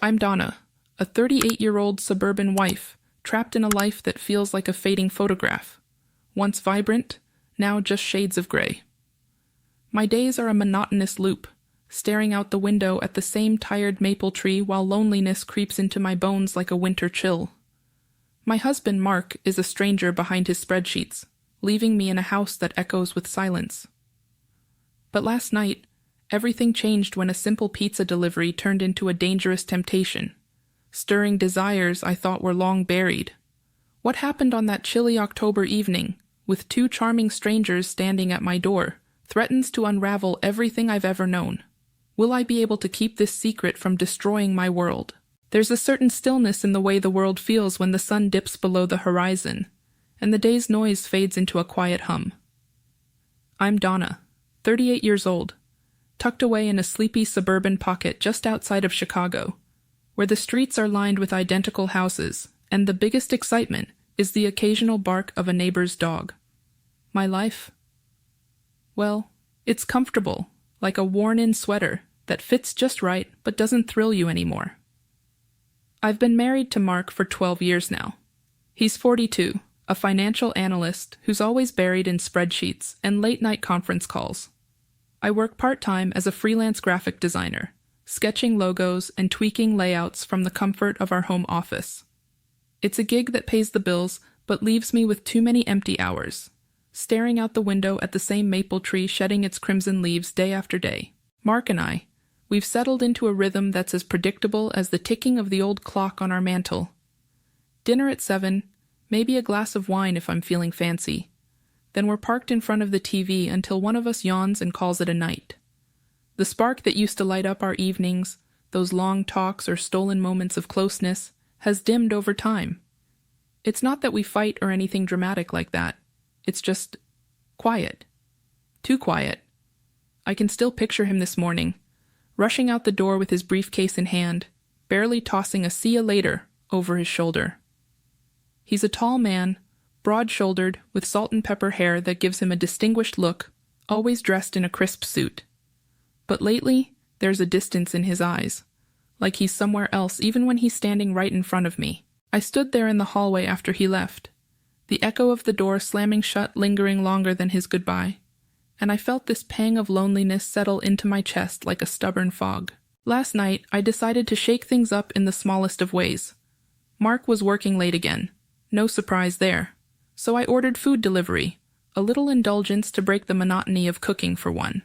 I'm Donna, a 38-year-old suburban wife, trapped in a life that feels like a fading photograph. Once vibrant, now just shades of gray. My days are a monotonous loop, staring out the window at the same tired maple tree while loneliness creeps into my bones like a winter chill. My husband, Mark, is a stranger behind his spreadsheets, leaving me in a house that echoes with silence. But last night, everything changed when a simple pizza delivery turned into a dangerous temptation, stirring desires I thought were long buried. What happened on that chilly October evening, with two charming strangers standing at my door, threatens to unravel everything I've ever known. Will I be able to keep this secret from destroying my world? There's a certain stillness in the way the world feels when the sun dips below the horizon, and the day's noise fades into a quiet hum. I'm Donna, 38 years old, tucked away in a sleepy suburban pocket just outside of Chicago, where the streets are lined with identical houses, and the biggest excitement is the occasional bark of a neighbor's dog. My life? Well, it's comfortable, like a worn-in sweater that fits just right but doesn't thrill you anymore. I've been married to Mark for 12 years now. He's 42, a financial analyst who's always buried in spreadsheets and late-night conference calls. I work part-time as a freelance graphic designer, sketching logos and tweaking layouts from the comfort of our home office. It's a gig that pays the bills but leaves me with too many empty hours, staring out the window at the same maple tree shedding its crimson leaves day after day. Mark and we've settled into a rhythm that's as predictable as the ticking of the old clock on our mantel. Dinner at 7, maybe a glass of wine if I'm feeling fancy. Then we're parked in front of the TV until one of us yawns and calls it a night. The spark that used to light up our evenings, those long talks or stolen moments of closeness, has dimmed over time. It's not that we fight or anything dramatic like that. It's just quiet. Too quiet. I can still picture him this morning, rushing out the door with his briefcase in hand, barely tossing a "see ya later" over his shoulder. He's a tall man, broad-shouldered, with salt and pepper hair that gives him a distinguished look, always dressed in a crisp suit. But lately, there's a distance in his eyes, like he's somewhere else even when he's standing right in front of me. I stood there in the hallway after he left, the echo of the door slamming shut lingering longer than his goodbye, and I felt this pang of loneliness settle into my chest like a stubborn fog. Last night, I decided to shake things up in the smallest of ways. Mark was working late again. No surprise there. So I ordered food delivery, a little indulgence to break the monotony of cooking for one.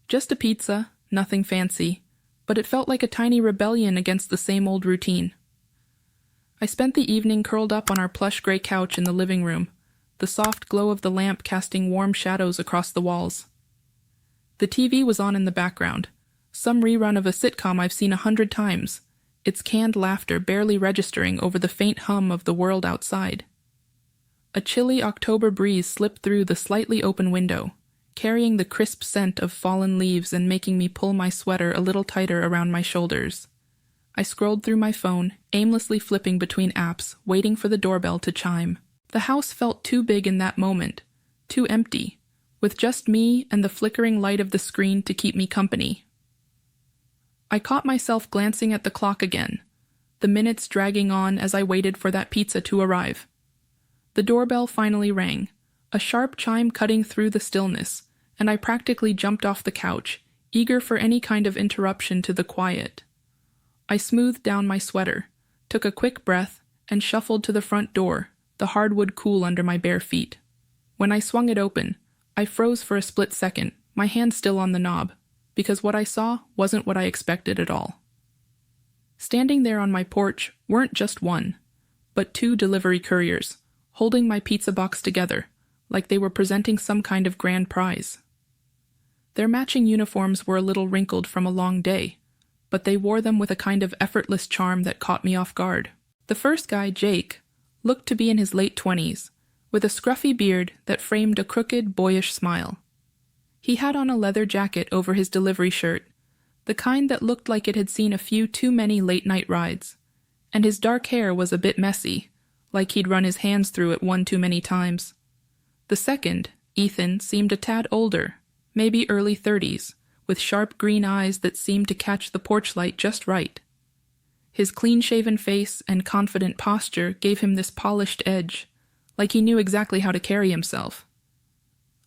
Just a pizza, nothing fancy, but it felt like a tiny rebellion against the same old routine. I spent the evening curled up on our plush gray couch in the living room, the soft glow of the lamp casting warm shadows across the walls. The TV was on in the background, some rerun of a sitcom I've seen 100 times, its canned laughter barely registering over the faint hum of the world outside. A chilly October breeze slipped through the slightly open window, carrying the crisp scent of fallen leaves and making me pull my sweater a little tighter around my shoulders. I scrolled through my phone, aimlessly flipping between apps, waiting for the doorbell to chime. The house felt too big in that moment, too empty, with just me and the flickering light of the screen to keep me company. I caught myself glancing at the clock again, the minutes dragging on as I waited for that pizza to arrive. The doorbell finally rang, a sharp chime cutting through the stillness, and I practically jumped off the couch, eager for any kind of interruption to the quiet. I smoothed down my sweater, took a quick breath, and shuffled to the front door, the hardwood cool under my bare feet. When I swung it open, I froze for a split second, my hand still on the knob, because what I saw wasn't what I expected at all. Standing there on my porch weren't just one, but two delivery couriers, holding my pizza box together, like they were presenting some kind of grand prize. Their matching uniforms were a little wrinkled from a long day, but they wore them with a kind of effortless charm that caught me off guard. The first guy, Jake, looked to be in his late 20s, with a scruffy beard that framed a crooked, boyish smile. He had on a leather jacket over his delivery shirt, the kind that looked like it had seen a few too many late-night rides, and his dark hair was a bit messy, like he'd run his hands through it one too many times. The second, Ethan, seemed a tad older, maybe early 30s, with sharp green eyes that seemed to catch the porch light just right. His clean-shaven face and confident posture gave him this polished edge, like he knew exactly how to carry himself.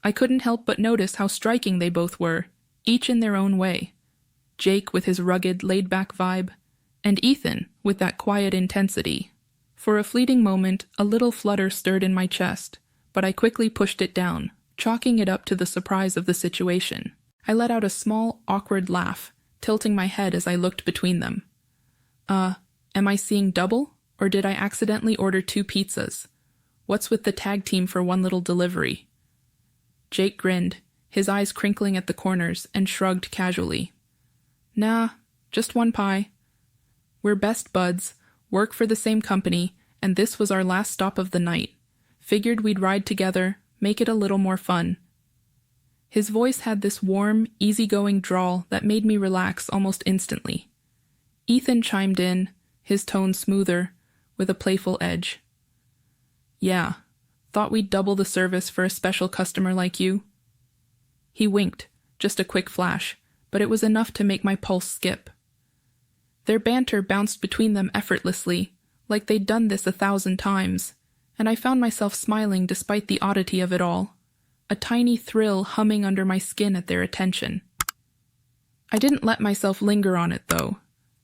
I couldn't help but notice how striking they both were, each in their own way. Jake with his rugged, laid-back vibe, and Ethan with that quiet intensity. For a fleeting moment, a little flutter stirred in my chest, but I quickly pushed it down, chalking it up to the surprise of the situation. I let out a small, awkward laugh, tilting my head as I looked between them. Am I seeing double, or did I accidentally order 2 pizzas? What's with the tag team for one little delivery? Jake grinned, his eyes crinkling at the corners, and shrugged casually. Nah, just 1 pie. We're best buds, work for the same company, and this was our last stop of the night. Figured we'd ride together, make it a little more fun. His voice had this warm, easygoing drawl that made me relax almost instantly. Ethan chimed in, his tone smoother, with a playful edge. Yeah, thought we'd double the service for a special customer like you? He winked, just a quick flash, but it was enough to make my pulse skip. Their banter bounced between them effortlessly, like they'd done this 1,000 times, and I found myself smiling despite the oddity of it all, a tiny thrill humming under my skin at their attention. I didn't let myself linger on it, though,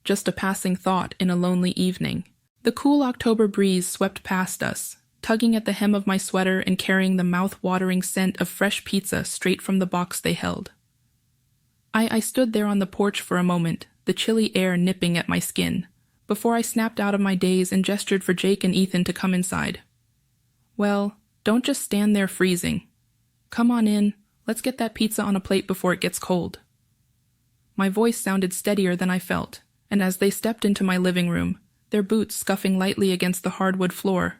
just a passing thought in a lonely evening. The cool October breeze swept past us, tugging at the hem of my sweater and carrying the mouth-watering scent of fresh pizza straight from the box they held. I stood there on the porch for a moment, the chilly air nipping at my skin, before I snapped out of my daze and gestured for Jake and Ethan to come inside. Well, don't just stand there freezing. Come on in, let's get that pizza on a plate before it gets cold. My voice sounded steadier than I felt, and as they stepped into my living room, their boots scuffing lightly against the hardwood floor,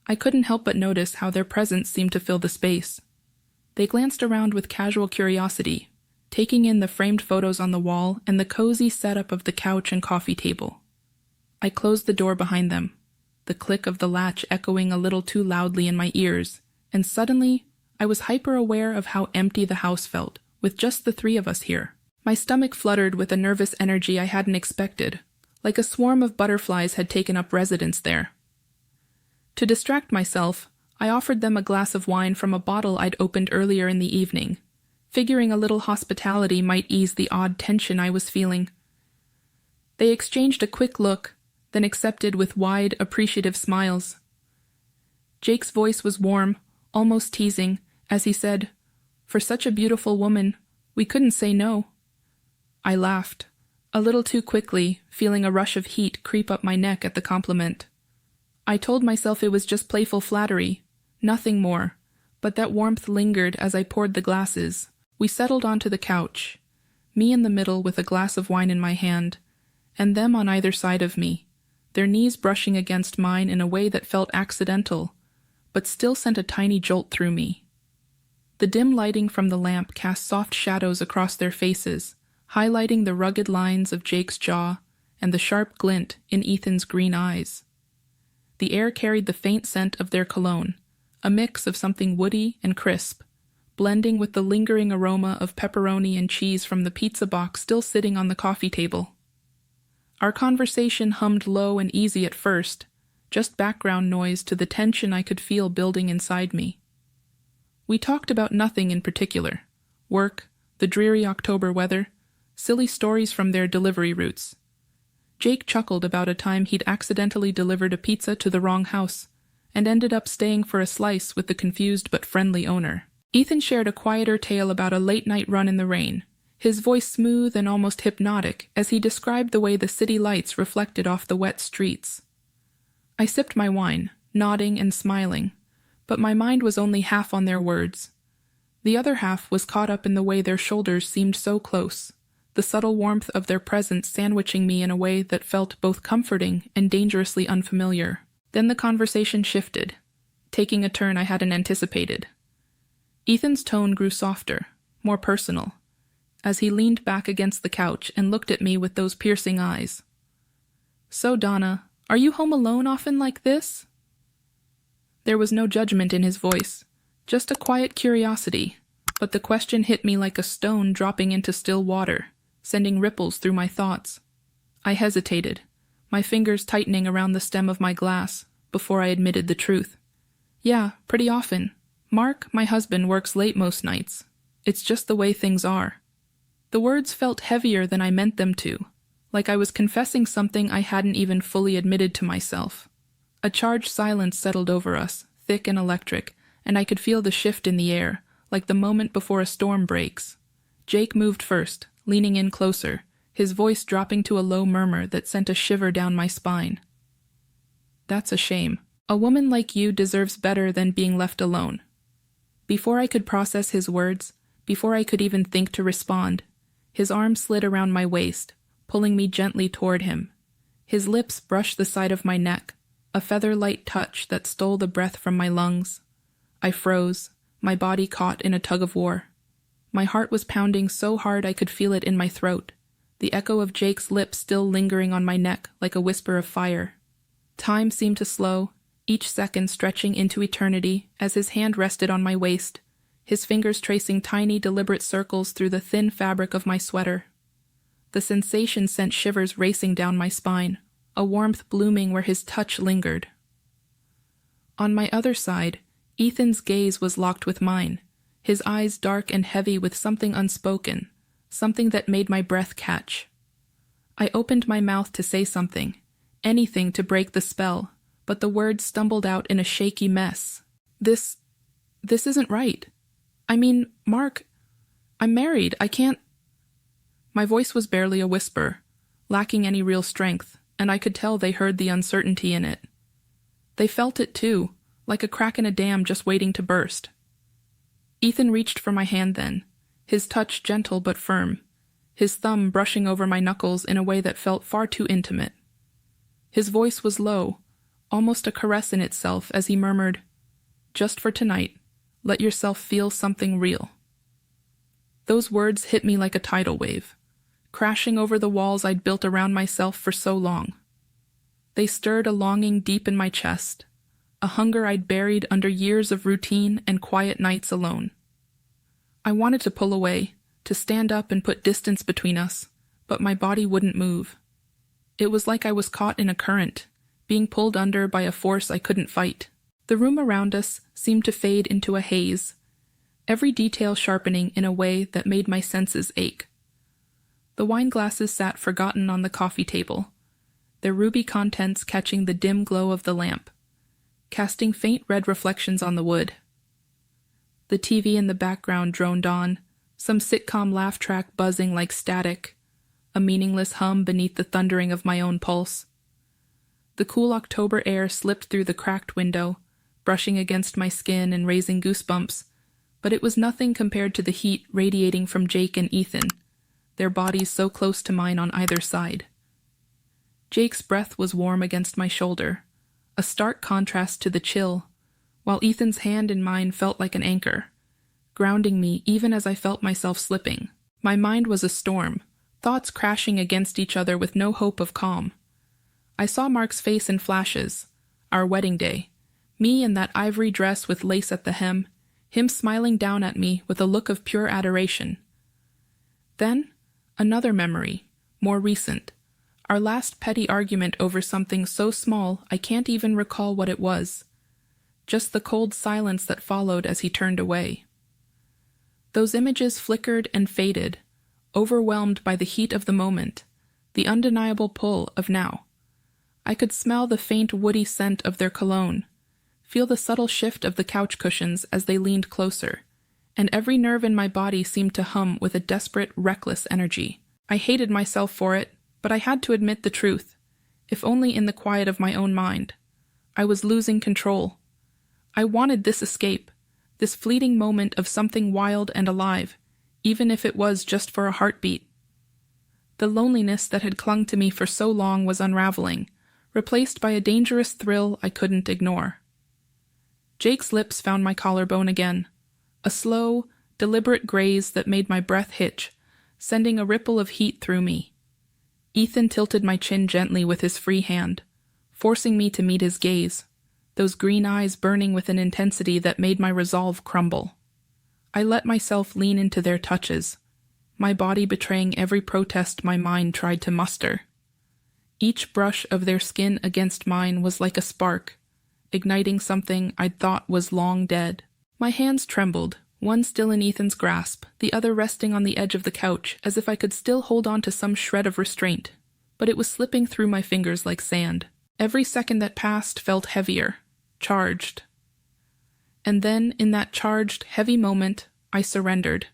I couldn't help but notice how their presence seemed to fill the space. They glanced around with casual curiosity, taking in the framed photos on the wall and the cozy setup of the couch and coffee table. I closed the door behind them, the click of the latch echoing a little too loudly in my ears, and suddenly I was hyper-aware of how empty the house felt, with just the 3 of us here. My stomach fluttered with a nervous energy I hadn't expected, like a swarm of butterflies had taken up residence there. To distract myself, I offered them a glass of wine from a bottle I'd opened earlier in the evening, figuring a little hospitality might ease the odd tension I was feeling. They exchanged a quick look, then accepted with wide, appreciative smiles. Jake's voice was warm, almost teasing, as he said, "For such a beautiful woman, we couldn't say no." I laughed, a little too quickly, feeling a rush of heat creep up my neck at the compliment. I told myself it was just playful flattery, nothing more, but that warmth lingered as I poured the glasses. We settled onto the couch, me in the middle with a glass of wine in my hand, and them on either side of me, their knees brushing against mine in a way that felt accidental, but still sent a tiny jolt through me. The dim lighting from the lamp cast soft shadows across their faces, highlighting the rugged lines of Jake's jaw and the sharp glint in Ethan's green eyes. The air carried the faint scent of their cologne, a mix of something woody and crisp, blending with the lingering aroma of pepperoni and cheese from the pizza box still sitting on the coffee table. Our conversation hummed low and easy at first, just background noise to the tension I could feel building inside me. We talked about nothing in particular: work, the dreary October weather, silly stories from their delivery routes. Jake chuckled about a time he'd accidentally delivered a pizza to the wrong house, and ended up staying for a slice with the confused but friendly owner. Ethan shared a quieter tale about a late-night run in the rain, his voice smooth and almost hypnotic as he described the way the city lights reflected off the wet streets. I sipped my wine, nodding and smiling, but my mind was only half on their words. The other half was caught up in the way their shoulders seemed so close, the subtle warmth of their presence sandwiching me in a way that felt both comforting and dangerously unfamiliar. Then the conversation shifted, taking a turn I hadn't anticipated. Ethan's tone grew softer, more personal, as he leaned back against the couch and looked at me with those piercing eyes. "So, Donna, are you home alone often like this?" There was no judgment in his voice, just a quiet curiosity, but the question hit me like a stone dropping into still water, sending ripples through my thoughts. I hesitated, my fingers tightening around the stem of my glass before I admitted the truth. Yeah, pretty often. Mark, my husband, works late most nights. It's just the way things are. The words felt heavier than I meant them to, like I was confessing something I hadn't even fully admitted to myself. A charged silence settled over us, thick and electric, and I could feel the shift in the air, like the moment before a storm breaks. Jake moved first, leaning in closer, his voice dropping to a low murmur that sent a shiver down my spine. That's a shame. A woman like you deserves better than being left alone. Before I could process his words, before I could even think to respond, his arm slid around my waist, pulling me gently toward him. His lips brushed the side of my neck, a feather-light touch that stole the breath from my lungs. I froze, my body caught in a tug-of-war. My heart was pounding so hard I could feel it in my throat, the echo of Jake's lips still lingering on my neck like a whisper of fire. Time seemed to slow, each second stretching into eternity as his hand rested on my waist, his fingers tracing tiny, deliberate circles through the thin fabric of my sweater. The sensation sent shivers racing down my spine, a warmth blooming where his touch lingered. On my other side, Ethan's gaze was locked with mine, his eyes dark and heavy with something unspoken, something that made my breath catch. I opened my mouth to say something, anything to break the spell, but the words stumbled out in a shaky mess. This isn't right. I mean, Mark, I'm married, I can't... My voice was barely a whisper, lacking any real strength, and I could tell they heard the uncertainty in it. They felt it too, like a crack in a dam just waiting to burst. Ethan reached for my hand then, his touch gentle but firm, his thumb brushing over my knuckles in a way that felt far too intimate. His voice was low, almost a caress in itself as he murmured, "Just for tonight, let yourself feel something real." Those words hit me like a tidal wave, crashing over the walls I'd built around myself for so long. They stirred a longing deep in my chest, a hunger I'd buried under years of routine and quiet nights alone. I wanted to pull away, to stand up and put distance between us, but my body wouldn't move. It was like I was caught in a current, being pulled under by a force I couldn't fight. The room around us seemed to fade into a haze, every detail sharpening in a way that made my senses ache. The wine glasses sat forgotten on the coffee table, their ruby contents catching the dim glow of the lamp, casting faint red reflections on the wood. The TV in the background droned on, some sitcom laugh track buzzing like static, a meaningless hum beneath the thundering of my own pulse. The cool October air slipped through the cracked window, brushing against my skin and raising goosebumps, but it was nothing compared to the heat radiating from Jake and Ethan, their bodies so close to mine on either side. Jake's breath was warm against my shoulder, a stark contrast to the chill, while Ethan's hand in mine felt like an anchor, grounding me even as I felt myself slipping. My mind was a storm, thoughts crashing against each other with no hope of calm. I saw Mark's face in flashes, our wedding day, me in that ivory dress with lace at the hem, him smiling down at me with a look of pure adoration. Then, another memory, more recent, our last petty argument over something so small I can't even recall what it was. Just the cold silence that followed as he turned away. Those images flickered and faded, overwhelmed by the heat of the moment, the undeniable pull of now. I could smell the faint woody scent of their cologne, feel the subtle shift of the couch cushions as they leaned closer, and every nerve in my body seemed to hum with a desperate, reckless energy. I hated myself for it, but I had to admit the truth, if only in the quiet of my own mind. I was losing control. I wanted this escape, this fleeting moment of something wild and alive, even if it was just for a heartbeat. The loneliness that had clung to me for so long was unraveling, replaced by a dangerous thrill I couldn't ignore. Jake's lips found my collarbone again, a slow, deliberate graze that made my breath hitch, sending a ripple of heat through me. Ethan tilted my chin gently with his free hand, forcing me to meet his gaze, those green eyes burning with an intensity that made my resolve crumble. I let myself lean into their touches, my body betraying every protest my mind tried to muster. Each brush of their skin against mine was like a spark, igniting something I'd thought was long dead. My hands trembled, one still in Ethan's grasp, the other resting on the edge of the couch, as if I could still hold on to some shred of restraint. But it was slipping through my fingers like sand. Every second that passed felt heavier, charged. And then, in that charged, heavy moment, I surrendered.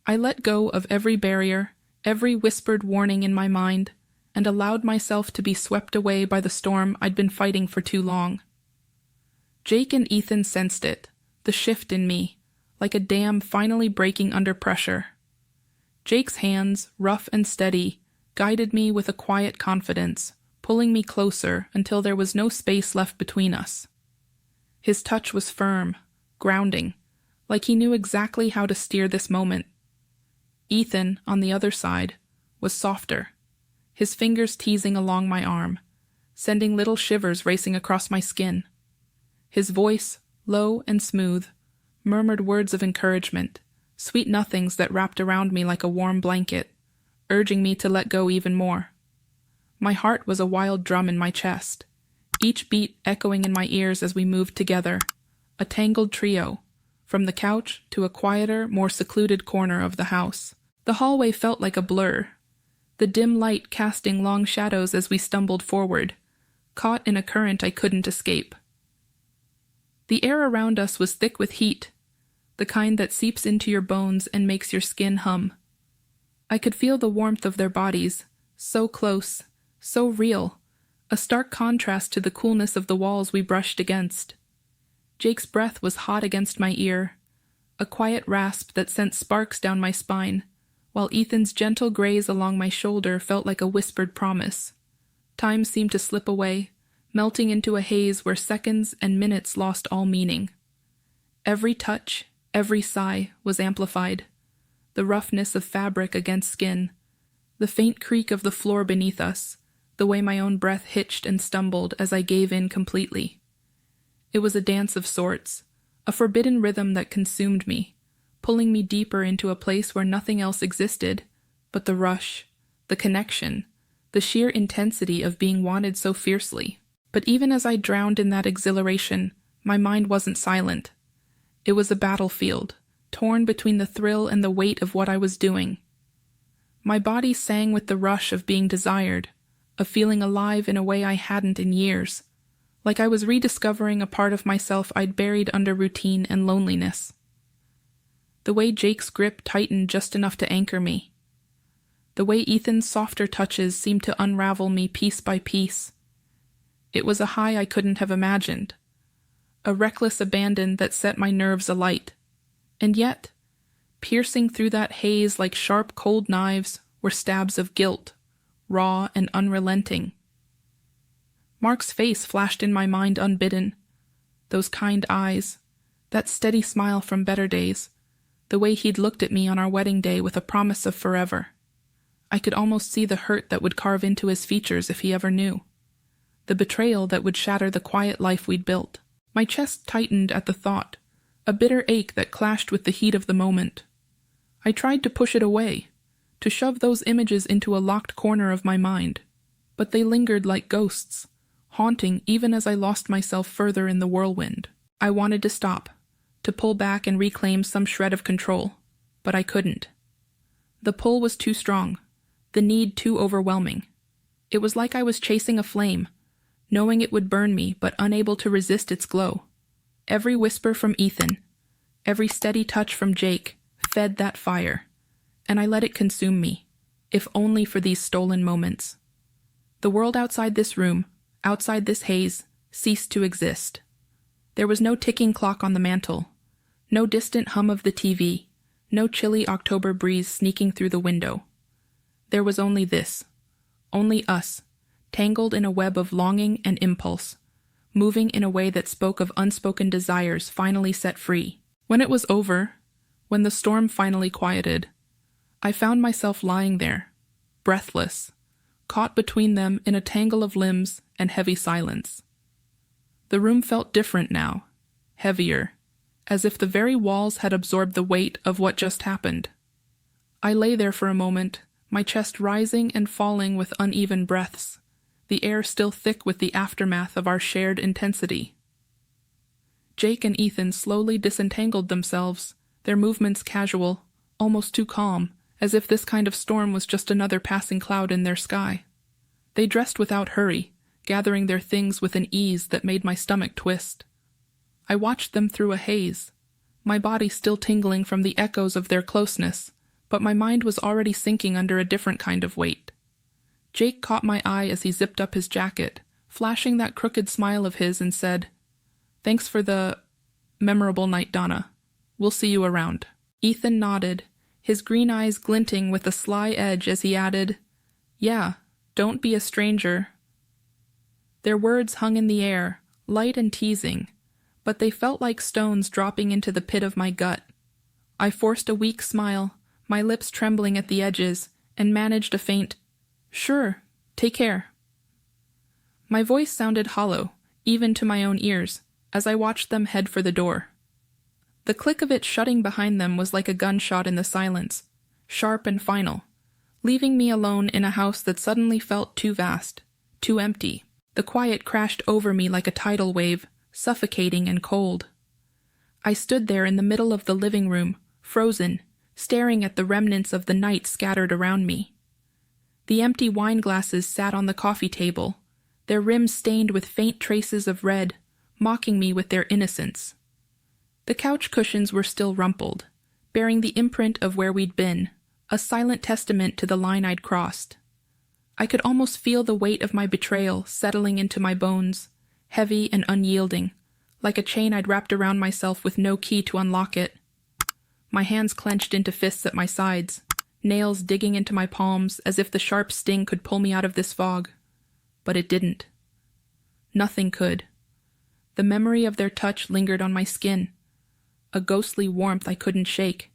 I let go of every barrier, every whispered warning in my mind, and allowed myself to be swept away by the storm I'd been fighting for too long. Jake and Ethan sensed it, the shift in me, like a dam finally breaking under pressure. Jake's hands, rough and steady, guided me with a quiet confidence, pulling me closer until there was no space left between us. His touch was firm, grounding, like he knew exactly how to steer this moment. Ethan, on the other side, was softer, his fingers teasing along my arm, sending little shivers racing across my skin. His voice, low and smooth, murmured words of encouragement, sweet nothings that wrapped around me like a warm blanket, urging me to let go even more. My heart was a wild drum in my chest, each beat echoing in my ears as we moved together, a tangled trio, from the couch to a quieter, more secluded corner of the house. The hallway felt like a blur, the dim light casting long shadows as we stumbled forward, caught in a current I couldn't escape. The air around us was thick with heat, the kind that seeps into your bones and makes your skin hum. I could feel the warmth of their bodies, so close, so real, a stark contrast to the coolness of the walls we brushed against. Jake's breath was hot against my ear, a quiet rasp that sent sparks down my spine, while Ethan's gentle graze along my shoulder felt like a whispered promise. Time seemed to slip away, melting into a haze where seconds and minutes lost all meaning. Every touch, every sigh was amplified. The roughness of fabric against skin, the faint creak of the floor beneath us, the way my own breath hitched and stumbled as I gave in completely. It was a dance of sorts, a forbidden rhythm that consumed me, pulling me deeper into a place where nothing else existed but the rush, the connection, the sheer intensity of being wanted so fiercely. But even as I drowned in that exhilaration, my mind wasn't silent. It was a battlefield, torn between the thrill and the weight of what I was doing. My body sang with the rush of being desired, of feeling alive in a way I hadn't in years, like I was rediscovering a part of myself I'd buried under routine and loneliness. The way Jake's grip tightened just enough to anchor me. The way Ethan's softer touches seemed to unravel me piece by piece. It was a high I couldn't have imagined, a reckless abandon that set my nerves alight. And yet, piercing through that haze like sharp, cold knives were stabs of guilt, raw and unrelenting. Mark's face flashed in my mind unbidden. Those kind eyes, that steady smile from better days, the way he'd looked at me on our wedding day with a promise of forever. I could almost see the hurt that would carve into his features if he ever knew. The betrayal that would shatter the quiet life we'd built. My chest tightened at the thought, a bitter ache that clashed with the heat of the moment. I tried to push it away, to shove those images into a locked corner of my mind, but they lingered like ghosts, haunting even as I lost myself further in the whirlwind. I wanted to stop, to pull back and reclaim some shred of control, but I couldn't. The pull was too strong, the need too overwhelming. It was like I was chasing a flame, knowing it would burn me but unable to resist its glow. Every whisper from Ethan, every steady touch from Jake, fed that fire, and I let it consume me, if only for these stolen moments. The world outside this room, outside this haze, ceased to exist. There was no ticking clock on the mantel, no distant hum of the TV, no chilly October breeze sneaking through the window. There was only this, only us, tangled in a web of longing and impulse, moving in a way that spoke of unspoken desires finally set free. When it was over, when the storm finally quieted, I found myself lying there, breathless, caught between them in a tangle of limbs and heavy silence. The room felt different now, heavier, as if the very walls had absorbed the weight of what just happened. I lay there for a moment, my chest rising and falling with uneven breaths, the air still thick with the aftermath of our shared intensity. Jake and Ethan slowly disentangled themselves, their movements casual, almost too calm, as if this kind of storm was just another passing cloud in their sky. They dressed without hurry, gathering their things with an ease that made my stomach twist. I watched them through a haze, my body still tingling from the echoes of their closeness, but my mind was already sinking under a different kind of weight. Jake caught my eye as he zipped up his jacket, flashing that crooked smile of his, and said, "Thanks for the memorable night, Donna. We'll see you around." Ethan nodded, his green eyes glinting with a sly edge as he added, "Yeah, don't be a stranger." Their words hung in the air, light and teasing, but they felt like stones dropping into the pit of my gut. I forced a weak smile, my lips trembling at the edges, and managed a faint, "Sure, take care." My voice sounded hollow, even to my own ears, as I watched them head for the door. The click of it shutting behind them was like a gunshot in the silence, sharp and final, leaving me alone in a house that suddenly felt too vast, too empty. The quiet crashed over me like a tidal wave, suffocating and cold. I stood there in the middle of the living room, frozen, staring at the remnants of the night scattered around me. The empty wine glasses sat on the coffee table, their rims stained with faint traces of red, mocking me with their innocence. The couch cushions were still rumpled, bearing the imprint of where we'd been, a silent testament to the line I'd crossed. I could almost feel the weight of my betrayal settling into my bones, heavy and unyielding, like a chain I'd wrapped around myself with no key to unlock it. My hands clenched into fists at my sides, nails digging into my palms as if the sharp sting could pull me out of this fog. But it didn't. Nothing could. The memory of their touch lingered on my skin, a ghostly warmth I couldn't shake,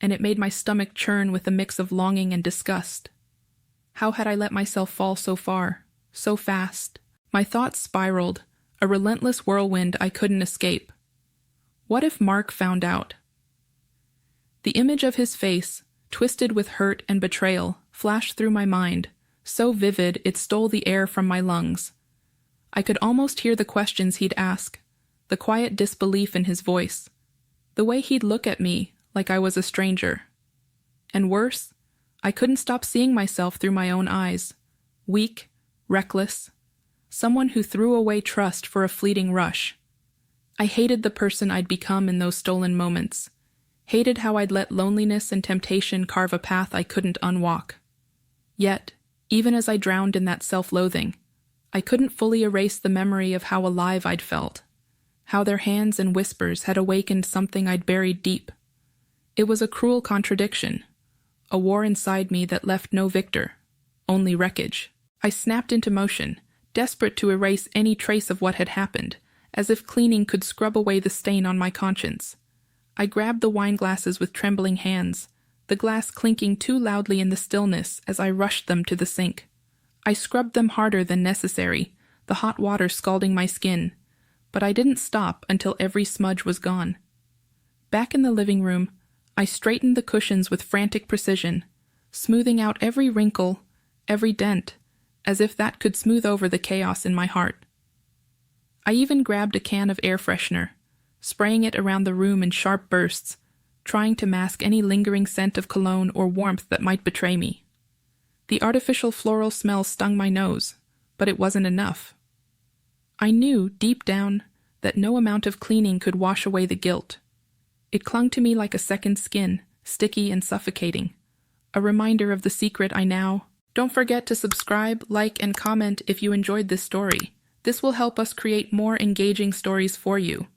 and it made my stomach churn with a mix of longing and disgust. How had I let myself fall so far, so fast? My thoughts spiraled, a relentless whirlwind I couldn't escape. What if Mark found out? The image of his face, twisted with hurt and betrayal, flashed through my mind, so vivid it stole the air from my lungs. I could almost hear the questions he'd ask, the quiet disbelief in his voice, the way he'd look at me like I was a stranger. And worse, I couldn't stop seeing myself through my own eyes, weak, reckless, someone who threw away trust for a fleeting rush. I hated the person I'd become in those stolen moments, hated how I'd let loneliness and temptation carve a path I couldn't unwalk. Yet, even as I drowned in that self-loathing, I couldn't fully erase the memory of how alive I'd felt, how their hands and whispers had awakened something I'd buried deep. It was a cruel contradiction, a war inside me that left no victor, only wreckage. I snapped into motion, desperate to erase any trace of what had happened, as if cleaning could scrub away the stain on my conscience. I grabbed the wine glasses with trembling hands, the glass clinking too loudly in the stillness as I rushed them to the sink. I scrubbed them harder than necessary, the hot water scalding my skin, but I didn't stop until every smudge was gone. Back in the living room, I straightened the cushions with frantic precision, smoothing out every wrinkle, every dent, as if that could smooth over the chaos in my heart. I even grabbed a can of air freshener, spraying it around the room in sharp bursts, trying to mask any lingering scent of cologne or warmth that might betray me. The artificial floral smell stung my nose, but it wasn't enough. I knew, deep down, that no amount of cleaning could wash away the guilt. It clung to me like a second skin, sticky and suffocating, a reminder of the secret I now... Don't forget to subscribe, like, and comment if you enjoyed this story. This will help us create more engaging stories for you.